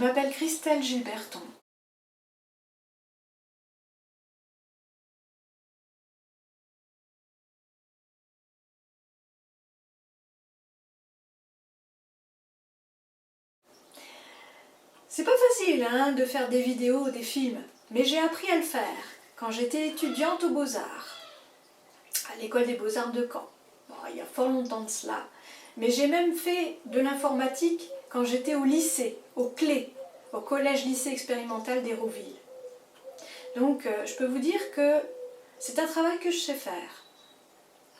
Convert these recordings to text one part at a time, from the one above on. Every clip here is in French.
m'appelle Christelle Gilberton. C'est pas facile de faire des vidéos ou des films, mais j'ai appris à le faire quand j'étais étudiante aux Beaux-Arts, à l'école des Beaux-Arts de Caen. Bon, il y a fort longtemps de cela. Mais j'ai même fait de l'informatique quand j'étais au lycée, au CLE, au collège-lycée expérimental d'Hérouville. Donc je peux vous dire que c'est un travail que je sais faire,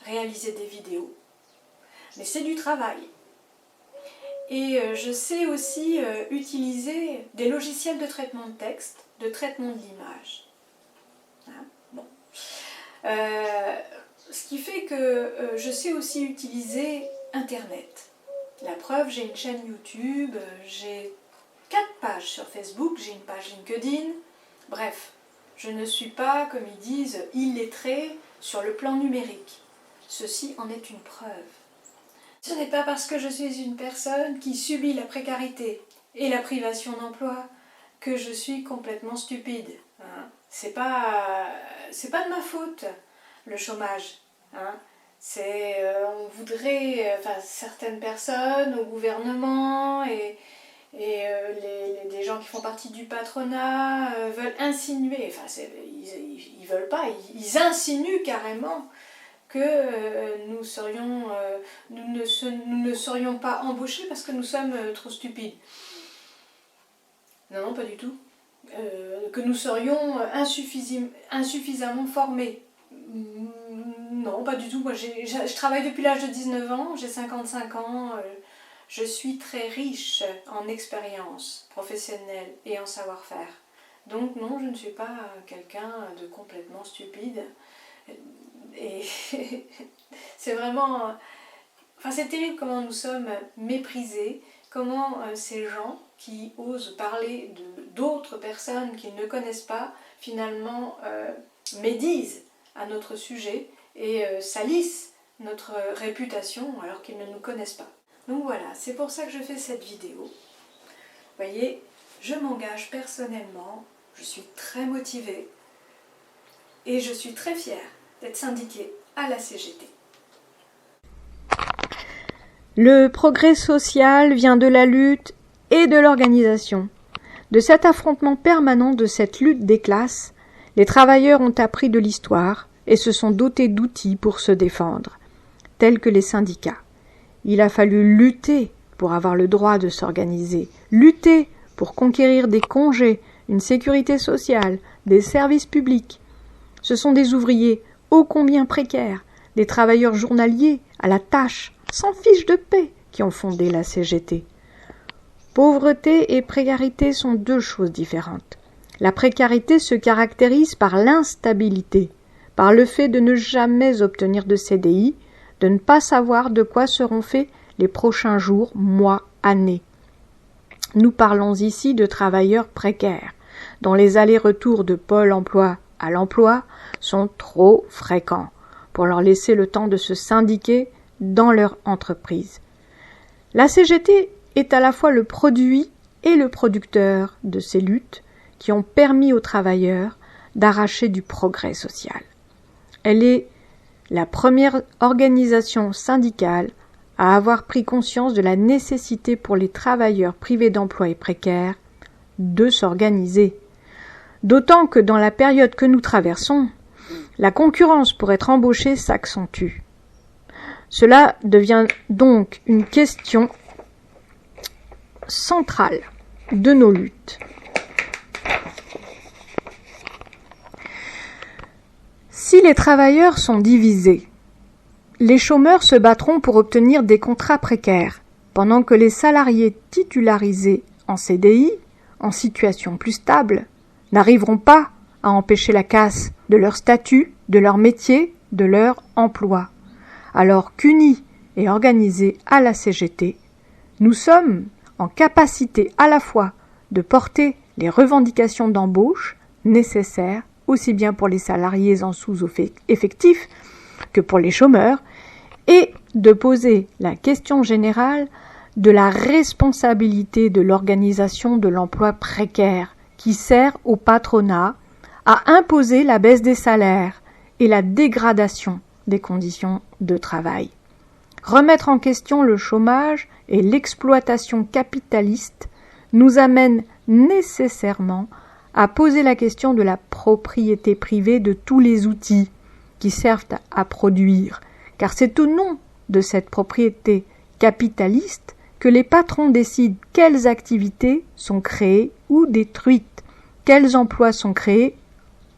réaliser des vidéos. Mais c'est du travail. Et je sais aussi utiliser des logiciels de traitement de texte, de traitement de l'image. Bon. Ce qui fait que je sais aussi utiliser Internet. La preuve, j'ai une chaîne YouTube, j'ai 4 pages sur Facebook, j'ai une page LinkedIn. Bref, je ne suis pas, comme ils disent, illettrée sur le plan numérique. Ceci en est une preuve. Ce n'est pas parce que je suis une personne qui subit la précarité et la privation d'emploi que je suis complètement stupide. C'est pas de ma faute, le chômage. On voudrait, certaines personnes au gouvernement et des gens qui font partie du patronat veulent insinuer, ils veulent pas, ils insinuent carrément que nous ne serions pas embauchés parce que nous sommes trop stupides. Non, pas du tout. Que nous serions insuffisamment formés. Non, pas du tout. Moi, je travaille depuis l'âge de 19 ans, j'ai 55 ans, je suis très riche en expérience professionnelle et en savoir-faire. Donc non, je ne suis pas quelqu'un de complètement stupide. Et c'est vraiment... c'est terrible comment nous sommes méprisés, comment ces gens qui osent parler d'autres personnes qu'ils ne connaissent pas, finalement médisent à notre sujet et salissent notre réputation alors qu'ils ne nous connaissent pas. Donc voilà, c'est pour ça que je fais cette vidéo. Vous voyez, je m'engage personnellement, je suis très motivée et je suis très fière d'être syndiquée à la CGT. Le progrès social vient de la lutte et de l'organisation. De cet affrontement permanent, de cette lutte des classes, les travailleurs ont appris de l'histoire et se sont dotés d'outils pour se défendre, tels que les syndicats. Il a fallu lutter pour avoir le droit de s'organiser, lutter pour conquérir des congés, une sécurité sociale, des services publics. Ce sont des ouvriers ô combien précaires, des travailleurs journaliers à la tâche, sans fiche de paix, qui ont fondé la CGT. Pauvreté et précarité sont deux choses différentes. La précarité se caractérise par l'instabilité, par le fait de ne jamais obtenir de CDI, de ne pas savoir de quoi seront faits les prochains jours, mois, années. Nous parlons ici de travailleurs précaires, dont les allers-retours de Pôle emploi à l'emploi sont trop fréquents pour leur laisser le temps de se syndiquer dans leur entreprise. La CGT est à la fois le produit et le producteur de ces luttes qui ont permis aux travailleurs d'arracher du progrès social. Elle est la première organisation syndicale à avoir pris conscience de la nécessité pour les travailleurs privés d'emploi et précaires de s'organiser. D'autant que dans la période que nous traversons, la concurrence pour être embauché s'accentue. Cela devient donc une question centrale de nos luttes. Si les travailleurs sont divisés, les chômeurs se battront pour obtenir des contrats précaires, pendant que les salariés titularisés en CDI, en situation plus stable, n'arriveront pas à empêcher la casse de leur statut, de leur métier, de leur emploi. Alors qu'unis et organisés à la CGT, nous sommes en capacité à la fois de porter les revendications d'embauche nécessaires aussi bien pour les salariés en sous-effectif que pour les chômeurs, et de poser la question générale de la responsabilité de l'organisation de l'emploi précaire qui sert au patronat à imposer la baisse des salaires et la dégradation des conditions de travail. Remettre en question le chômage et l'exploitation capitaliste nous amène nécessairement à poser la question de la propriété privée de tous les outils qui servent à produire, car c'est au nom de cette propriété capitaliste que les patrons décident quelles activités sont créées ou détruites, quels emplois sont créés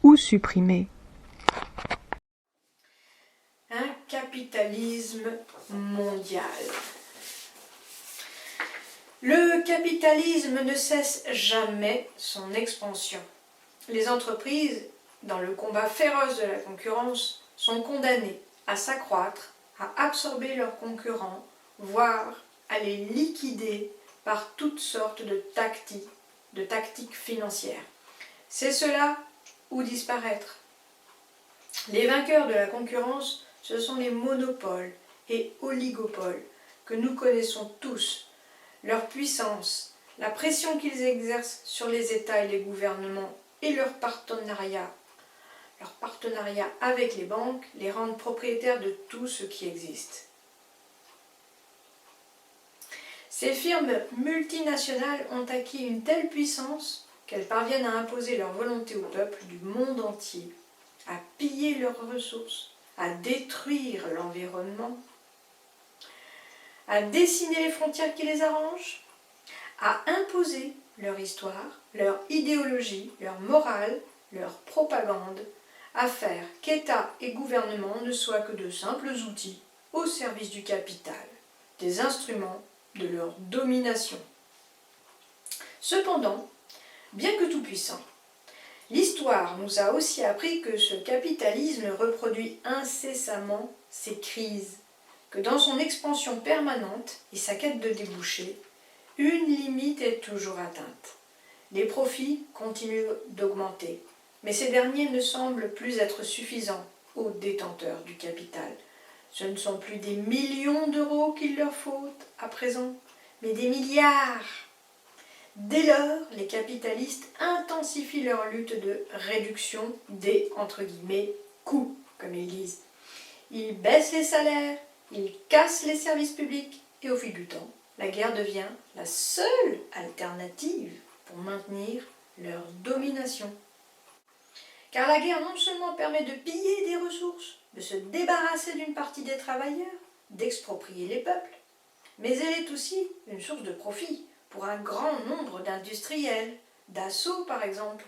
ou supprimés. Un capitalisme mondial. Le capitalisme ne cesse jamais son expansion. Les entreprises, dans le combat féroce de la concurrence, sont condamnées à s'accroître, à absorber leurs concurrents, voire à les liquider par toutes sortes de tactiques financières. C'est cela ou disparaître. Les vainqueurs de la concurrence, ce sont les monopoles et oligopoles que nous connaissons tous. Leur puissance, la pression qu'ils exercent sur les États et les gouvernements et leur partenariat avec les banques les rendent propriétaires de tout ce qui existe. Ces firmes multinationales ont acquis une telle puissance qu'elles parviennent à imposer leur volonté au peuple du monde entier, à piller leurs ressources, à détruire l'environnement, à dessiner les frontières qui les arrangent, à imposer leur histoire, leur idéologie, leur morale, leur propagande, à faire qu'État et gouvernement ne soient que de simples outils au service du capital, des instruments de leur domination. Cependant, bien que tout-puissant, l'histoire nous a aussi appris que ce capitalisme reproduit incessamment ses crises, que dans son expansion permanente et sa quête de débouchés, une limite est toujours atteinte. Les profits continuent d'augmenter, mais ces derniers ne semblent plus être suffisants aux détenteurs du capital. Ce ne sont plus des millions d'euros qu'il leur faut à présent, mais des milliards. Dès lors, les capitalistes intensifient leur lutte de réduction des, entre guillemets, coûts, comme ils disent. Ils baissent les salaires, ils cassent les services publics, et au fil du temps, la guerre devient la seule alternative pour maintenir leur domination. Car la guerre non seulement permet de piller des ressources, de se débarrasser d'une partie des travailleurs, d'exproprier les peuples, mais elle est aussi une source de profit pour un grand nombre d'industriels, Dassault par exemple.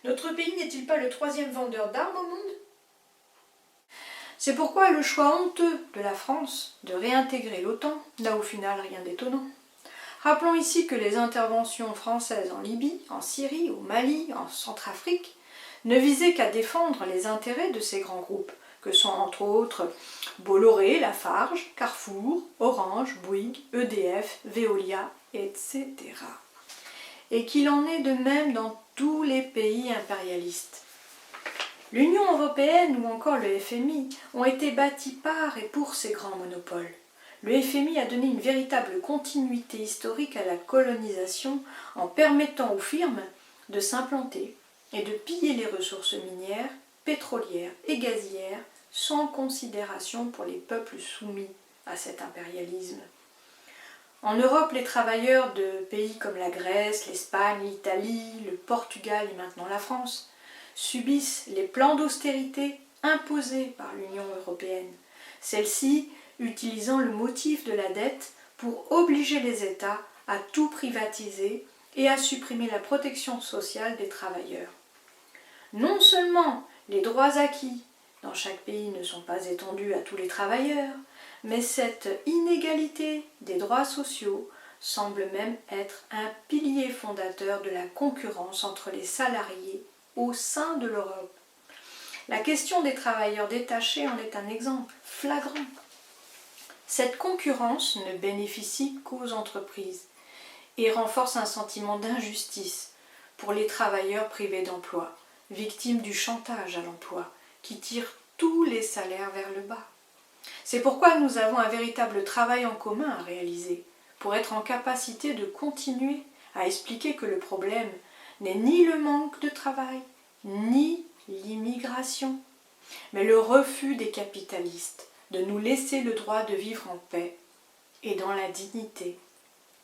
Notre pays n'est-il pas le 3e vendeur d'armes au monde ? C'est pourquoi le choix honteux de la France de réintégrer l'OTAN n'a au final rien d'étonnant. Rappelons ici que les interventions françaises en Libye, en Syrie, au Mali, en Centrafrique ne visaient qu'à défendre les intérêts de ces grands groupes, que sont entre autres Bolloré, Lafarge, Carrefour, Orange, Bouygues, EDF, Veolia, etc. Et qu'il en est de même dans tous les pays impérialistes. L'Union européenne ou encore le FMI ont été bâtis par et pour ces grands monopoles. Le FMI a donné une véritable continuité historique à la colonisation en permettant aux firmes de s'implanter et de piller les ressources minières, pétrolières et gazières sans considération pour les peuples soumis à cet impérialisme. En Europe, les travailleurs de pays comme la Grèce, l'Espagne, l'Italie, le Portugal et maintenant la France subissent les plans d'austérité imposés par l'Union européenne, celle-ci utilisant le motif de la dette pour obliger les États à tout privatiser et à supprimer la protection sociale des travailleurs. Non seulement les droits acquis dans chaque pays ne sont pas étendus à tous les travailleurs, mais cette inégalité des droits sociaux semble même être un pilier fondateur de la concurrence entre les salariés au sein de l'Europe. La question des travailleurs détachés en est un exemple flagrant. Cette concurrence ne bénéficie qu'aux entreprises et renforce un sentiment d'injustice pour les travailleurs privés d'emploi, victimes du chantage à l'emploi, qui tire tous les salaires vers le bas. C'est pourquoi nous avons un véritable travail en commun à réaliser, pour être en capacité de continuer à expliquer que le problème n'est ni le manque de travail, ni l'immigration, mais le refus des capitalistes de nous laisser le droit de vivre en paix et dans la dignité.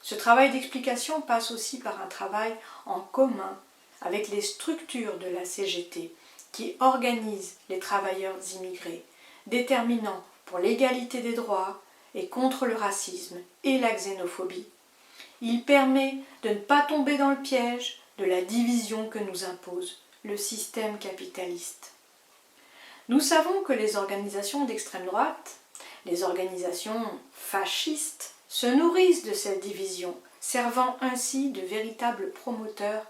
Ce travail d'explication passe aussi par un travail en commun avec les structures de la CGT qui organisent les travailleurs immigrés, déterminant pour l'égalité des droits et contre le racisme et la xénophobie. Il permet de ne pas tomber dans le piège de la division que nous impose le système capitaliste. Nous savons que les organisations d'extrême droite, les organisations fascistes, se nourrissent de cette division, servant ainsi de véritables promoteurs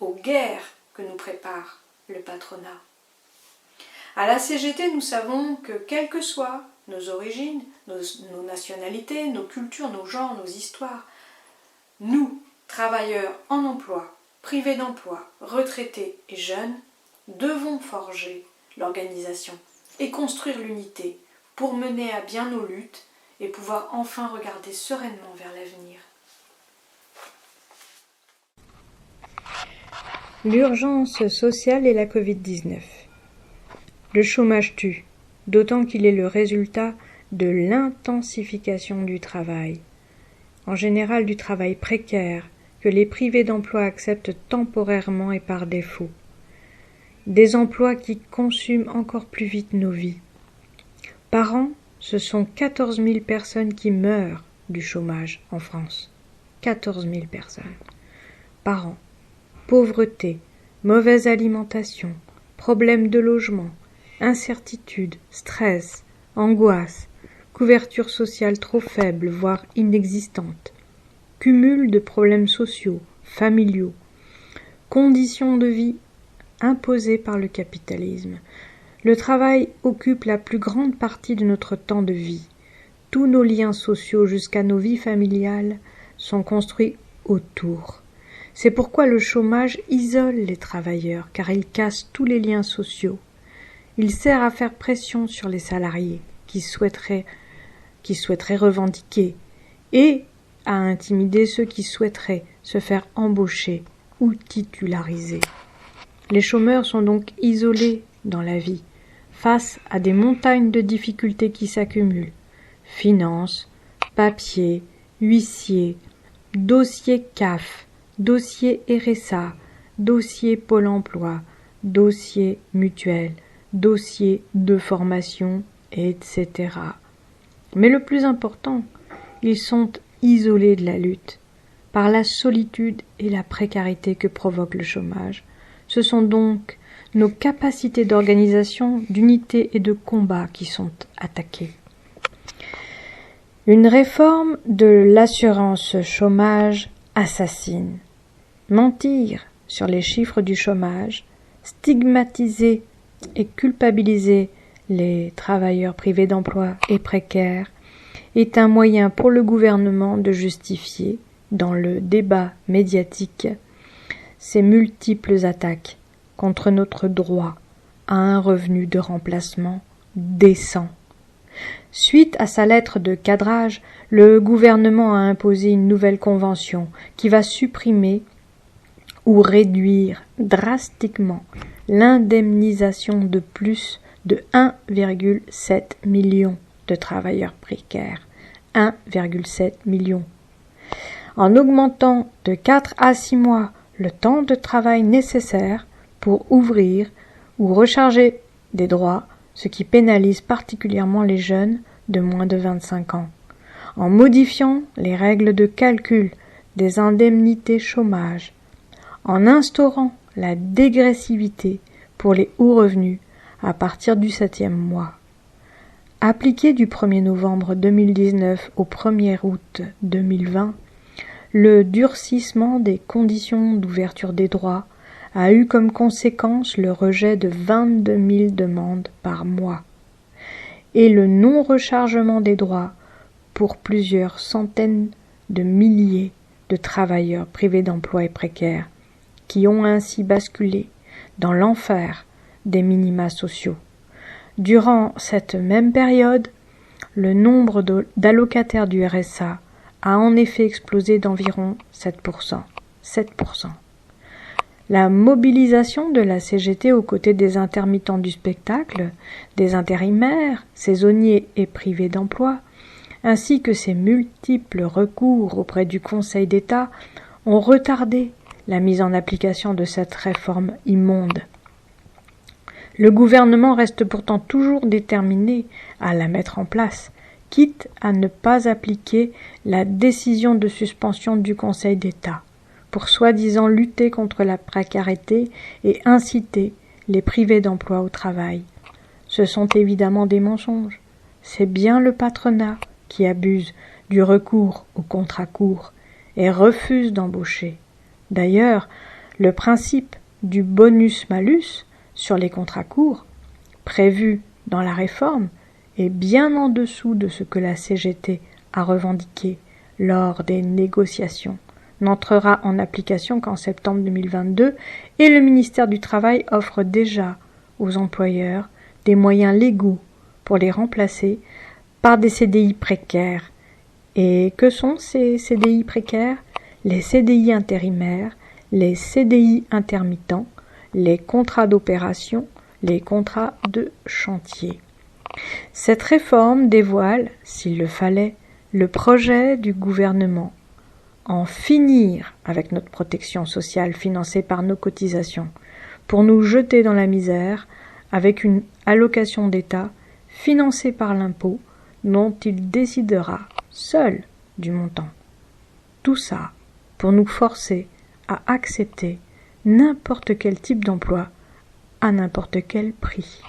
aux guerres que nous prépare le patronat. À la CGT, nous savons que quelles que soient nos origines, nos nationalités, nos cultures, nos genres, nos histoires, nous, travailleurs en emploi, privés d'emploi, retraités et jeunes, devons forger l'organisation et construire l'unité pour mener à bien nos luttes et pouvoir enfin regarder sereinement vers l'avenir. L'urgence sociale et la Covid-19. Le chômage tue, d'autant qu'il est le résultat de l'intensification du travail, en général du travail précaire, que les privés d'emploi acceptent temporairement et par défaut. Des emplois qui consument encore plus vite nos vies. Par an, ce sont 14 000 personnes qui meurent du chômage en France. 14 000 personnes par an. Pauvreté, mauvaise alimentation, problèmes de logement, incertitude, stress, angoisse, couverture sociale trop faible, voire inexistante, cumul de problèmes sociaux, familiaux, conditions de vie imposées par le capitalisme. Le travail occupe la plus grande partie de notre temps de vie. Tous nos liens sociaux jusqu'à nos vies familiales sont construits autour. C'est pourquoi le chômage isole les travailleurs, car il casse tous les liens sociaux. Il sert à faire pression sur les salariés qui souhaiteraient revendiquer et à intimider ceux qui souhaiteraient se faire embaucher ou titulariser. Les chômeurs sont donc isolés dans la vie, face à des montagnes de difficultés qui s'accumulent. Finances, papiers, huissiers, dossiers CAF, dossier RSA, dossier Pôle emploi, dossier mutuel, dossier de formation, etc. Mais le plus important, ils sont isolés de la lutte, par la solitude et la précarité que provoque le chômage. Ce sont donc nos capacités d'organisation, d'unité et de combat qui sont attaquées. Une réforme de l'assurance chômage assassine. Mentir sur les chiffres du chômage, stigmatiser et culpabiliser les travailleurs privés d'emploi et précaires est un moyen pour le gouvernement de justifier, dans le débat médiatique, ces multiples attaques contre notre droit à un revenu de remplacement décent. Suite à sa lettre de cadrage, le gouvernement a imposé une nouvelle convention qui va supprimer ou réduire drastiquement l'indemnisation de plus de 1,7 million de travailleurs précaires. 1,7 million. En augmentant de 4 à 6 mois le temps de travail nécessaire pour ouvrir ou recharger des droits, ce qui pénalise particulièrement les jeunes de moins de 25 ans. En modifiant les règles de calcul des indemnités chômage, en instaurant la dégressivité pour les hauts revenus à partir du 7e mois. Appliqué du 1er novembre 2019 au 1er août 2020, le durcissement des conditions d'ouverture des droits a eu comme conséquence le rejet de 22 000 demandes par mois et le non-rechargement des droits pour plusieurs centaines de milliers de travailleurs privés d'emploi et précaires qui ont ainsi basculé dans l'enfer des minima sociaux. Durant cette même période, le nombre d'allocataires du RSA a en effet explosé d'environ 7%. 7%. La mobilisation de la CGT aux côtés des intermittents du spectacle, des intérimaires, saisonniers et privés d'emploi, ainsi que ses multiples recours auprès du Conseil d'État ont retardé la mise en application de cette réforme immonde. Le gouvernement reste pourtant toujours déterminé à la mettre en place, quitte à ne pas appliquer la décision de suspension du Conseil d'État, pour soi-disant lutter contre la précarité et inciter les privés d'emploi au travail. Ce sont évidemment des mensonges. C'est bien le patronat qui abuse du recours aux contrats courts et refuse d'embaucher. D'ailleurs, le principe du bonus-malus sur les contrats courts, prévu dans la réforme, est bien en dessous de ce que la CGT a revendiqué lors des négociations, n'entrera en application qu'en septembre 2022 et le ministère du Travail offre déjà aux employeurs des moyens légaux pour les remplacer par des CDI précaires. Et que sont ces CDI précaires? Les CDI intérimaires, les CDI intermittents, les contrats d'opération, les contrats de chantier. Cette réforme dévoile, s'il le fallait, le projet du gouvernement: en finir avec notre protection sociale financée par nos cotisations, pour nous jeter dans la misère avec une allocation d'État financée par l'impôt dont il décidera seul du montant. Tout ça pour nous forcer à accepter n'importe quel type d'emploi à n'importe quel prix.